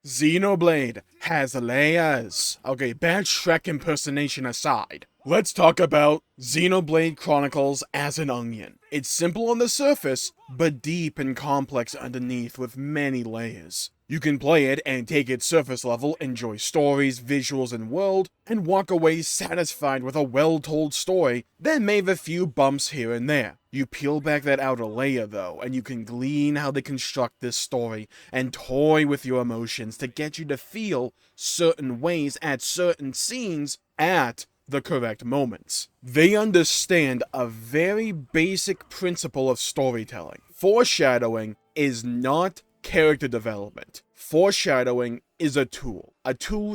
Xenoblade has layers. Okay, bad Shrek impersonation aside, let's talk about Xenoblade Chronicles as an onion. It's simple on the surface, but deep and complex underneath with many layers. You can play it and take it surface level, enjoy stories, visuals, and world, and walk away satisfied with a well-told story, then maybe a few bumps here and there. You peel back that outer layer though, and you can glean how they construct this story, and toy with your emotions to get you to feel certain ways at certain scenes at the correct moments. They understand a very basic principle of storytelling. Foreshadowing is not character development. Foreshadowing is a tool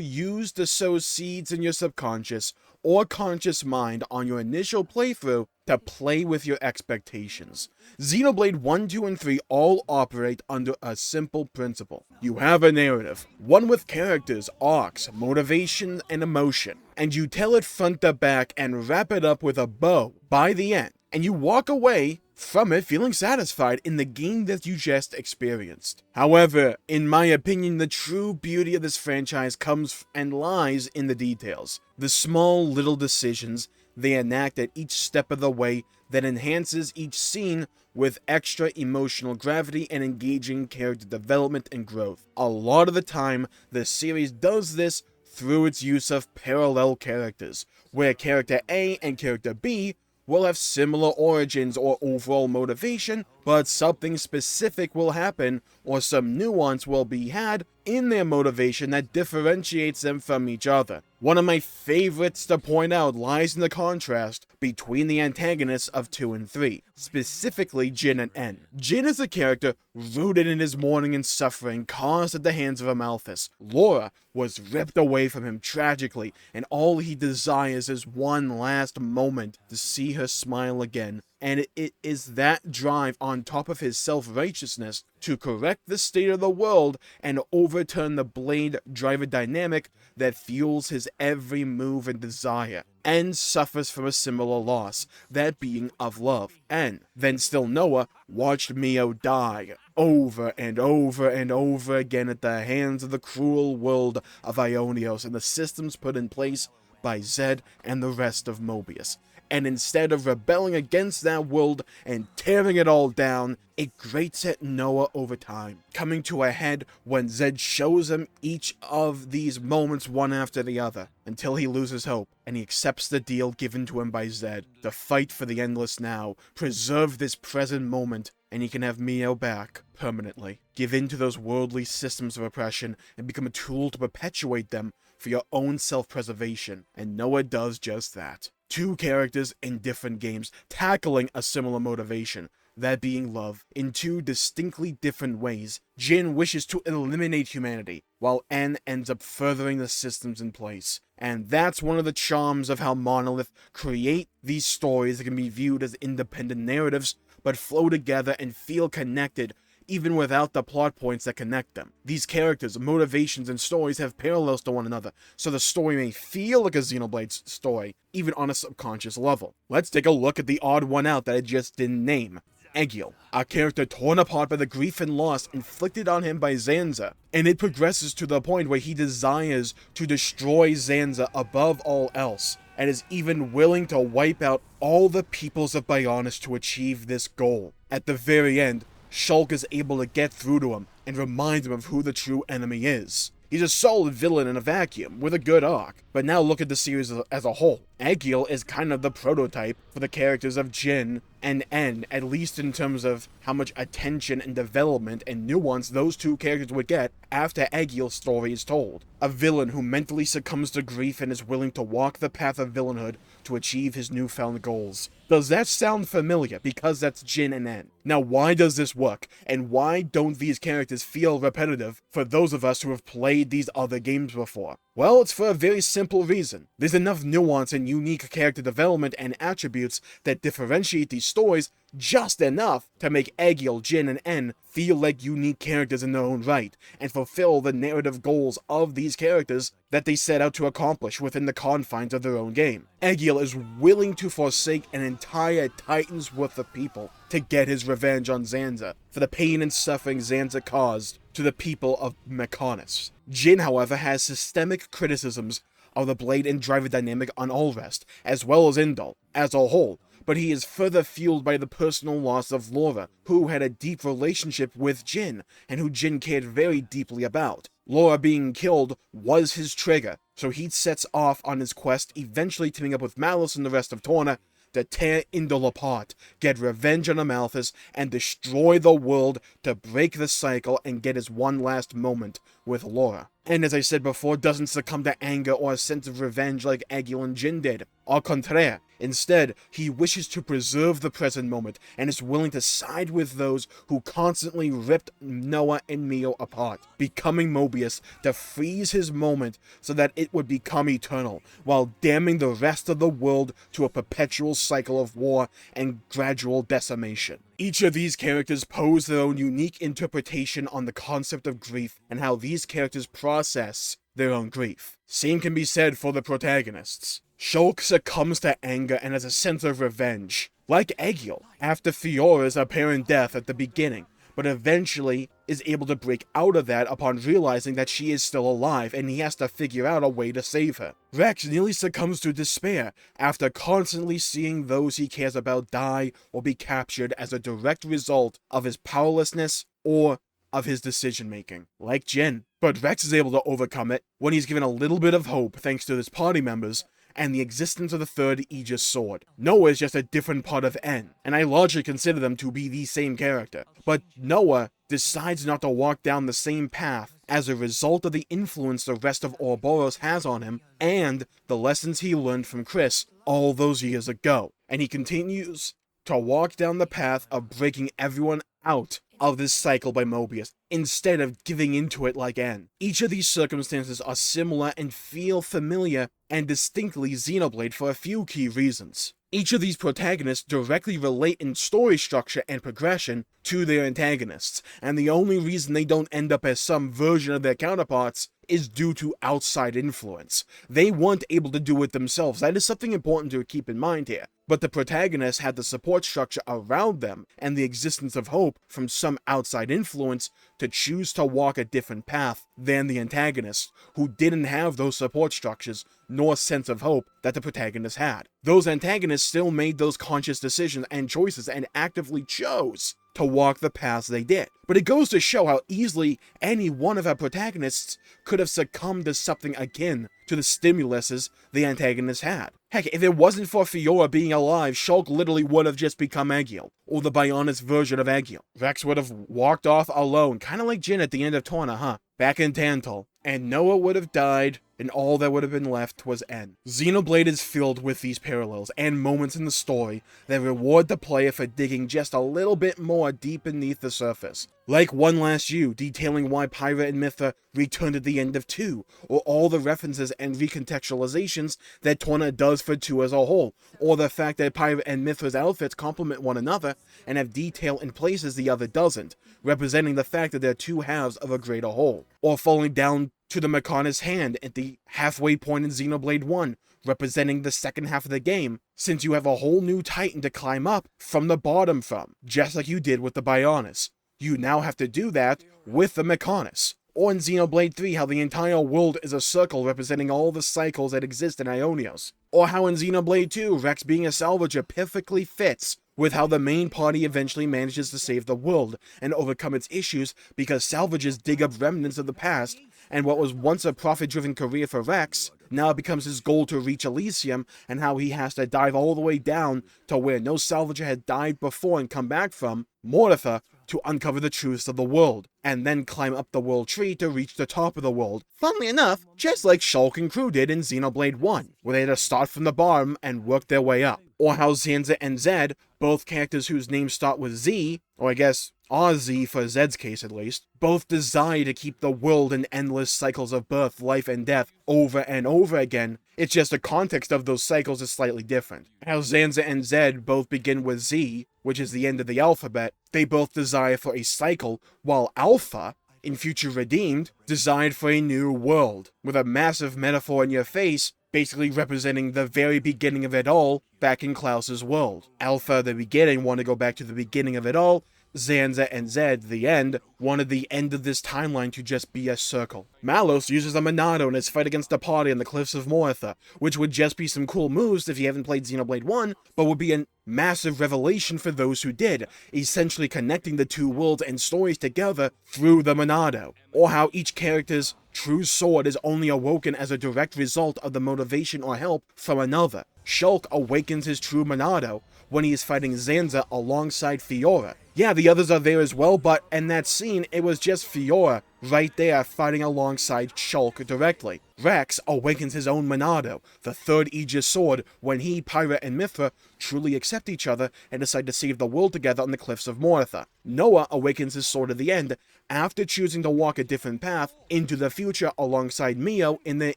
used to sow seeds in your subconscious or conscious mind on your initial playthrough to play with your expectations. Xenoblade 1, 2, and 3 all operate under a simple principle. You have a narrative, one with characters, arcs, motivation, and emotion, and you tell it front to back and wrap it up with a bow by the end, and you walk away from it feeling satisfied in the game that you just experienced. However, in my opinion, the true beauty of this franchise comes and lies in the details. The small little decisions they enact at each step of the way that enhances each scene with extra emotional gravity and engaging character development and growth. A lot of the time, the series does this through its use of parallel characters, where character A and character B will have similar origins or overall motivation, but something specific will happen or some nuance will be had in their motivation that differentiates them from each other. One of my favorites to point out lies in the contrast between the antagonists of 2 and 3, specifically Jin and N. Jin is a character rooted in his mourning and suffering caused at the hands of Amalthus. Laura was ripped away from him tragically, and all he desires is one last moment to see her smile again. And it is that drive on top of his self-righteousness to correct the state of the world and overturn the blade driver dynamic that fuels his every move and desire. N suffers from a similar loss, that being of love. And then still Noah watched Mio die over and over and over again at the hands of the cruel world of Ionios and the systems put in place by Zed and the rest of Mobius. And instead of rebelling against that world and tearing it all down, it grates at Noah over time, coming to a head when Zed shows him each of these moments one after the other, until he loses hope, and he accepts the deal given to him by Zed, to fight for the endless now, preserve this present moment, and he can have Mio back permanently. Give in to those worldly systems of oppression, and become a tool to perpetuate them for your own self-preservation, and Noah does just that. Two characters in different games tackling a similar motivation, that being love, in two distinctly different ways. Jin wishes to eliminate humanity, while N ends up furthering the systems in place. And that's one of the charms of how Monolith create these stories that can be viewed as independent narratives, but flow together and feel connected even without the plot points that connect them. These characters, motivations, and stories have parallels to one another, so the story may feel like a Xenoblade story, even on a subconscious level. Let's take a look at the odd one out that I just didn't name. Egil, a character torn apart by the grief and loss inflicted on him by Zanza, and it progresses to the point where he desires to destroy Zanza above all else, and is even willing to wipe out all the peoples of Bionis to achieve this goal. At the very end, Shulk is able to get through to him and remind him of who the true enemy is. He's a solid villain in a vacuum, with a good arc, but now look at the series as a whole. Egil is kind of the prototype for the characters of Jin and N, at least in terms of how much attention and development and nuance those two characters would get after Egil's story is told. A villain who mentally succumbs to grief and is willing to walk the path of villainhood to achieve his newfound goals. Does that sound familiar? Because that's Jin and N. Now why does this work? And why don't these characters feel repetitive for those of us who have played these other games before? Well, it's for a very simple reason. There's enough nuance and unique character development and attributes that differentiate these stories just enough to make Egil, Jin, and N feel like unique characters in their own right, and fulfill the narrative goals of these characters that they set out to accomplish within the confines of their own game. Egil is willing to forsake an entire Titan's worth of people to get his revenge on Zanza, for the pain and suffering Zanza caused to the people of Mechonis. Jin, however, has systemic criticisms of the blade and driver dynamic on Allrest, as well as Indal, as a whole, but he is further fueled by the personal loss of Laura, who had a deep relationship with Jin, and who Jin cared very deeply about. Laura being killed was his trigger, so he sets off on his quest, eventually teaming up with Malice and the rest of Torna to tear Indal apart, get revenge on Amalthus, and destroy the world to break the cycle and get his one last moment with Laura. And as I said before, doesn't succumb to anger or a sense of revenge like Egil and Jin did. Au contraire, instead, he wishes to preserve the present moment and is willing to side with those who constantly ripped Noah and Mio apart, becoming Mobius to freeze his moment so that it would become eternal, while damning the rest of the world to a perpetual cycle of war and gradual decimation. Each of these characters pose their own unique interpretation on the concept of grief and how these characters process their own grief. Same can be said for the protagonists. Shulk succumbs to anger and has a sense of revenge, like Egil, after Fiora's apparent death at the beginning, but eventually is able to break out of that upon realizing that she is still alive and he has to figure out a way to save her. Rex nearly succumbs to despair after constantly seeing those he cares about die or be captured as a direct result of his powerlessness or of his decision-making, like Jin. But Rex is able to overcome it when he's given a little bit of hope thanks to his party members and the existence of the third Aegis sword. Noah is just a different part of N, and I largely consider them to be the same character. But Noah decides not to walk down the same path as a result of the influence the rest of Ouroboros has on him and the lessons he learned from Chris all those years ago. And he continues to walk down the path of breaking everyone out of this cycle by Mobius, instead of giving into it like N. Each of these circumstances are similar and feel familiar and distinctly Xenoblade for a few key reasons. Each of these protagonists directly relate in story structure and progression to their antagonists, and the only reason they don't end up as some version of their counterparts is due to outside influence. They weren't able to do it themselves. That is something important to keep in mind here. But the protagonists had the support structure around them and the existence of hope from some outside influence to choose to walk a different path than the antagonists, who didn't have those support structures nor sense of hope that the protagonists had. Those antagonists still made those conscious decisions and choices and actively chose to walk the paths they did. But it goes to show how easily any one of our protagonists could have succumbed to something akin to the stimuluses the antagonists had. Heck, if it wasn't for Fiora being alive, Shulk literally would have just become Egil, or the Bionis version of Egil. Rex would have walked off alone, kinda like Jin at the end of Torna, huh? Back in Tantal. And Noah would have died, and all that would have been left was N. Xenoblade is filled with these parallels and moments in the story that reward the player for digging just a little bit more deep beneath the surface. Like One Last You, detailing why Pyra and Mythra returned at the end of 2, or all the references and recontextualizations that Torna does for 2 as a whole, or the fact that Pyra and Mythra's outfits complement one another and have detail in places the other doesn't, representing the fact that they're two halves of a greater whole. Or falling down to the Mechonis hand at the halfway point in Xenoblade 1, representing the second half of the game, since you have a whole new Titan to climb up from the bottom from, just like you did with the Bionis. You now have to do that with the Mechonis. Or in Xenoblade 3, how the entire world is a circle representing all the cycles that exist in Ionios. Or how in Xenoblade 2, Rex being a salvager perfectly fits with how the main party eventually manages to save the world and overcome its issues because salvagers dig up remnants of the past, and what was once a profit-driven career for Rex now becomes his goal to reach Elysium, and how he has to dive all the way down to where no salvager had died before and come back from, Mythra, to uncover the truths of the world, and then climb up the world tree to reach the top of the world. Funnily enough, just like Shulk and crew did in Xenoblade 1, where they had to start from the bottom and work their way up. Or how Zanza and Zed, both characters whose names start with Z, or I guess Z for Zed's case at least, both desire to keep the world in endless cycles of birth, life, and death over and over again. It's just the context of those cycles is slightly different. How Zanza and Zed both begin with Z, which is the end of the alphabet. They both desire for a cycle, while Alpha, in Future Redeemed, desired for a new world, with a massive metaphor in your face, basically representing the very beginning of it all back in Klaus's world. Alpha, the beginning, want to go back to the beginning of it all, Zanza and Zed, the end, wanted the end of this timeline to just be a circle. Malos uses a Monado in his fight against the party on the cliffs of Mythra, which would just be some cool moves if you haven't played Xenoblade 1, but would be a massive revelation for those who did, essentially connecting the two worlds and stories together through the Monado. Or how each character's true sword is only awoken as a direct result of the motivation or help from another. Shulk awakens his true Monado when he is fighting Zanza alongside Fiora. Yeah, the others are there as well, but in that scene, it was just Fiora right there fighting alongside Shulk directly. Rex awakens his own Monado, the third Aegis sword, when he, Pyra, and Mythra truly accept each other and decide to save the world together on the cliffs of Mythra. Noah awakens his sword at the end, after choosing to walk a different path into the future alongside Mio in their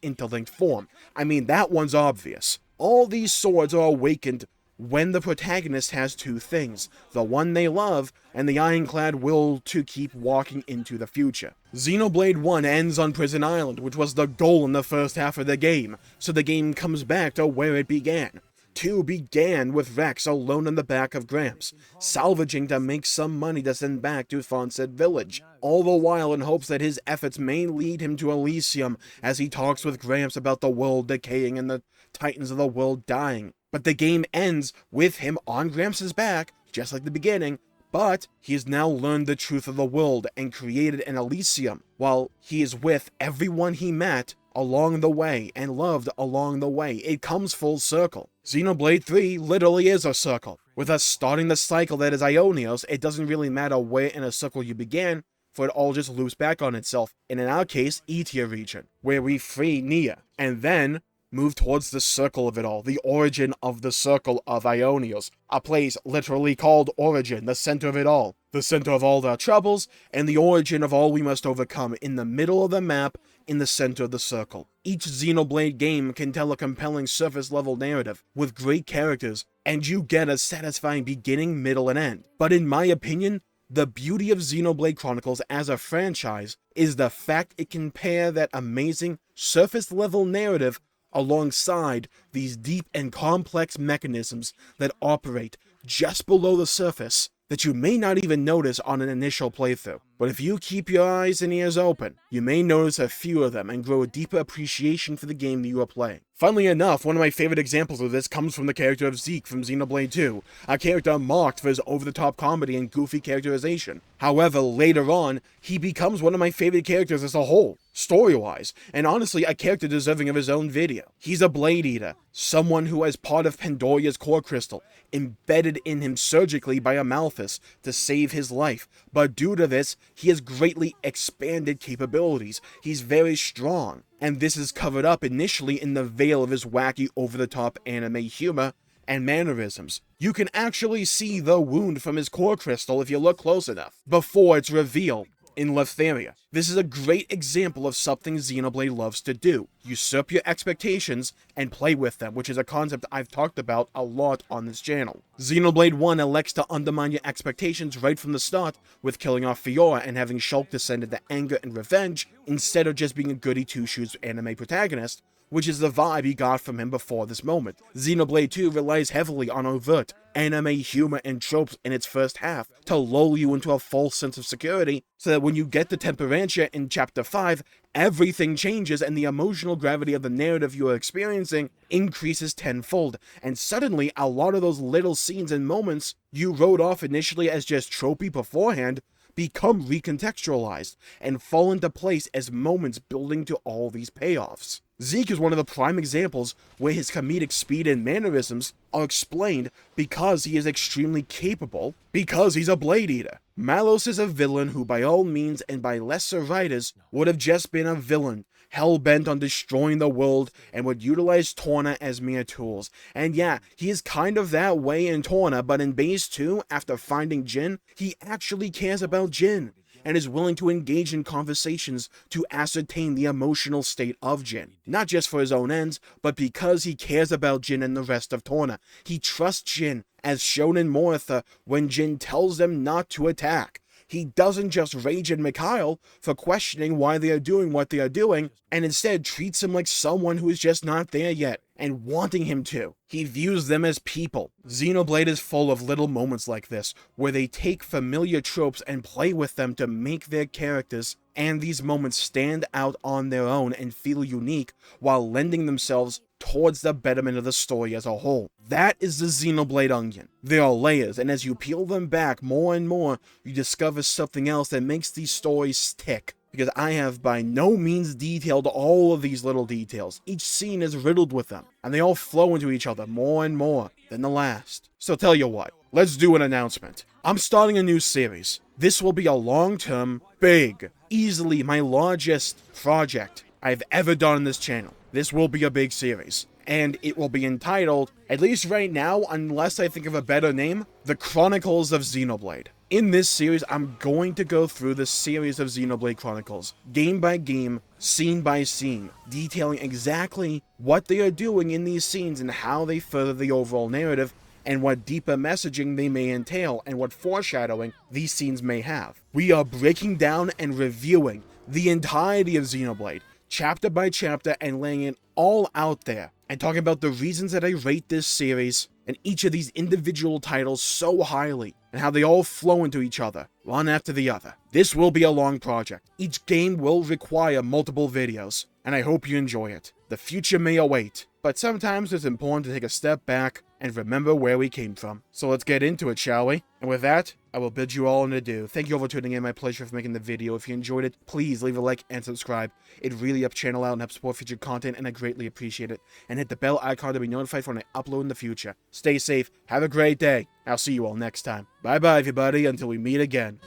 interlinked form. I mean, that one's obvious. All these swords are awakened when the protagonist has two things, the one they love, and the ironclad will to keep walking into the future. Xenoblade 1 ends on Prison Island, which was the goal in the first half of the game, so the game comes back to where it began. 2 began with Rex alone in the back of Gramps, salvaging to make some money to send back to Fonset Village, all the while in hopes that his efforts may lead him to Elysium as he talks with Gramps about the world decaying and the titans of the world dying. But the game ends with him on Gramps' back, just like the beginning, but he has now learned the truth of the world and created an Elysium, while he is with everyone he met along the way and loved along the way. It comes full circle. Xenoblade 3 literally is a circle. With us starting the cycle that is Ionios, it doesn't really matter where in a circle you began, for it all just loops back on itself, and in our case, E-tier region, where we free Nia, and then move towards the circle of it all, the origin of the circle of Ionios, a place literally called Origin, the center of it all, the center of all our troubles, and the origin of all we must overcome, in the middle of the map, in the center of the circle. Each Xenoblade game can tell a compelling surface-level narrative, with great characters, and you get a satisfying beginning, middle, and end. But in my opinion, the beauty of Xenoblade Chronicles as a franchise is the fact it can pair that amazing surface-level narrative alongside these deep and complex mechanisms that operate just below the surface that you may not even notice on an initial playthrough. But if you keep your eyes and ears open, you may notice a few of them and grow a deeper appreciation for the game that you are playing. Funnily enough, one of my favorite examples of this comes from the character of Zeke from Xenoblade 2, a character mocked for his over-the-top comedy and goofy characterization. However, later on, he becomes one of my favorite characters as a whole, story-wise, and honestly a character deserving of his own video. He's a Blade Eater, someone who has part of Pandoria's core crystal embedded in him surgically by Amalthus to save his life, but due to this, he has greatly expanded capabilities. He's very strong, and this is covered up initially in the veil of his wacky over-the-top anime humor and mannerisms. You can actually see the wound from his core crystal if you look close enough, before it's revealed in Letheria. This is a great example of something Xenoblade loves to do. Usurp your expectations and play with them, which is a concept I've talked about a lot on this channel. Xenoblade 1 elects to undermine your expectations right from the start with killing off Fiora and having Shulk descend into anger and revenge instead of just being a goody two-shoes anime protagonist, which is the vibe he got from him before this moment. Xenoblade 2 relies heavily on overt anime humor and tropes in its first half to lull you into a false sense of security, so that when you get to Temperantia in Chapter 5, everything changes and the emotional gravity of the narrative you are experiencing increases tenfold, and suddenly a lot of those little scenes and moments you wrote off initially as just tropey beforehand become recontextualized and fall into place as moments building to all these payoffs. Zeke is one of the prime examples where his comedic speed and mannerisms are explained because he is extremely capable, because he's a Blade Eater. Malos is a villain who by all means and by lesser writers would have just been a villain, hell-bent on destroying the world and would utilize Torna as mere tools. And yeah, he is kind of that way in Torna, but in Base 2, after finding Jin, he actually cares about Jin and is willing to engage in conversations to ascertain the emotional state of Jin. Not just for his own ends, but because he cares about Jin and the rest of Torna. He trusts Jin, as shown in Mythra when Jin tells them not to attack. He doesn't just rage at Mikhail for questioning why they are doing what they are doing, and instead treats him like someone who is just not there yet, and wanting him to. He views them as people. Xenoblade is full of little moments like this, where they take familiar tropes and play with them to make their characters and these moments stand out on their own and feel unique while lending themselves towards the betterment of the story as a whole. That is the Xenoblade onion. There are layers, and as you peel them back more and more, you discover something else that makes these stories tick. Because I have by no means detailed all of these little details. Each scene is riddled with them, and they all flow into each other more and more than the last. So tell you what, let's do an announcement. I'm starting a new series. This will be a long-term, big, easily my largest project I've ever done on this channel. This will be a big series, and it will be entitled, at least right now, unless I think of a better name, The Chronicles of Xenoblade. In this series, I'm going to go through the series of Xenoblade Chronicles, game by game, scene by scene, detailing exactly what they are doing in these scenes and how they further the overall narrative, and what deeper messaging they may entail, and what foreshadowing these scenes may have. We are breaking down and reviewing the entirety of Xenoblade, chapter by chapter, and laying it all out there, and talking about the reasons that I rate this series and each of these individual titles so highly, and how they all flow into each other, one after the other. This will be a long project. Each game will require multiple videos, and I hope you enjoy it. The future may await, but sometimes it's important to take a step back and remember where we came from. So let's get into it, shall we? And with that, I will bid you all an adieu. Thank you all for tuning in. My pleasure for making the video. If you enjoyed it, please leave a like and subscribe. It really helps channel out and helps support future content, and I greatly appreciate it. And hit the bell icon to be notified for when I upload in the future. Stay safe. Have a great day. I'll see you all next time. Bye bye, everybody, until we meet again.